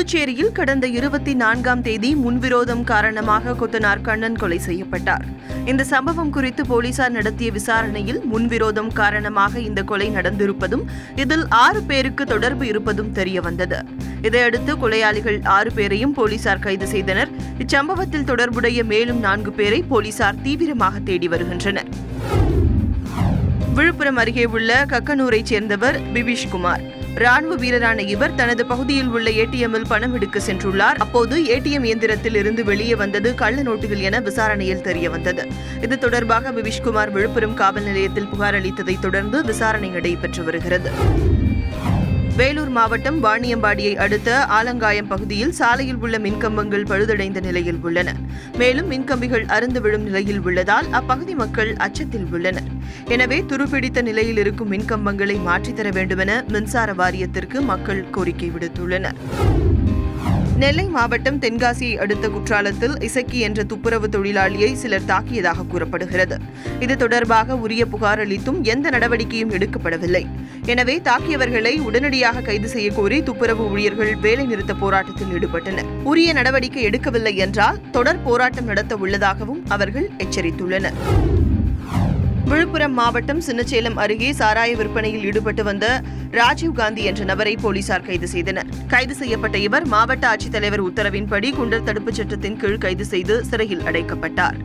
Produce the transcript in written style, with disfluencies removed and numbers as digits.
புதுச்சேரியில் கடந்த 24ஆம் தேதி முன்விரோதம் காரணமாக கொத்தனார் கண்ணன் கொலை செய்யப்பட்டார். இந்த சம்பவம் குறித்து போலீசார் நடத்திய விசாரணையில் முன்விரோதம் காரணமாக இந்த கொலை நடந்திருப்பதும் இதில் 6 பேருக்கு தொடர்பு இருப்பதும் தெரியவந்தது. இதையடுத்து கொலையாளிகள் 6 பேரையும் போலீசார் கைது செய்தனர். இச்சம்பவத்தில் தொடர்புடைய மேலும் 4 பேரை போலீசார் தீவிரமாக தேடி வருகின்றனர். விழுப்புரம் அருகே உள்ள கக்கனூரைச் சேர்ந்தவர் பிபிஷ்குமார். ராணுவ வீரரான இவர் தனது பகுதியில் உள்ள ஏடிஎம்மில் பணம் எடுக்க சென்றுள்ளார். அப்போது ஏடிஎம் இயந்திரத்தில் இருந்து வெளியே வந்தது கள்ள நோட்டுகள் என விசாரணையில் தெரியவந்தது. இது தொடர்பாக பிபிஷ்குமார் விழுப்புரம் காவல் நிலையத்தில் புகார் அளித்ததைத் தொடர்ந்து விசாரணை நடைபெற்று வருகிறது. வேலூர் மாவட்டம் வாணியம்பாடியை அடுத்த ஆலங்காயம் பகுதியில் சாலையில் உள்ள மின்கம்பங்கள் பழுதடைந்த நிலையில் உள்ளன. மேலும் மின்கம்பிகள் அறுந்து விழும் நிலையில் உள்ளதால் அப்பகுதி மக்கள் அச்சத்தில் உள்ளனர். எனவே துருப்பிடித்த நிலையில் இருக்கும் மின்கம்பங்களை மாற்றித்தர வேண்டுமென மின்சார வாரியத்திற்கு மக்கள் கோரிக்கை விடுத்துள்ளனர். நெல்லை மாவட்டம் தென்காசியை அடுத்த குற்றாலத்தில் இசக்கி என்ற துப்புரவு தொழிலாளியை சிலர் தாக்கியதாக கூறப்படுகிறது. இது தொடர்பாக உரிய புகார் அளித்தும் எந்த நடவடிக்கையும் எடுக்கப்படவில்லை. எனவே தாக்கியவர்களை உடனடியாக கைது செய்ய கோரி துப்புரவு ஊழியர்கள் வேலைநிறுத்த போராட்டத்தில் ஈடுபட்டனர். உரிய நடவடிக்கை எடுக்கவில்லை என்றால் தொடர் போராட்டம் நடத்த உள்ளதாகவும் அவர்கள் எச்சரித்துள்ளனர். விழுப்புரம் மாவட்டம் சின்னச்சேலம் அருகே சாராய விற்பனையில் ஈடுபட்டு வந்த ராஜீவ்காந்தி என்ற நபரை போலீசார் கைது செய்தனர். கைது செய்யப்பட்ட இவர் மாவட்ட ஆட்சித்தலைவர் உத்தரவின்படி குண்டர் தடுப்புச் சட்டத்தின் கீழ் கைது செய்து சிறையில் அடைக்கப்பட்டார்.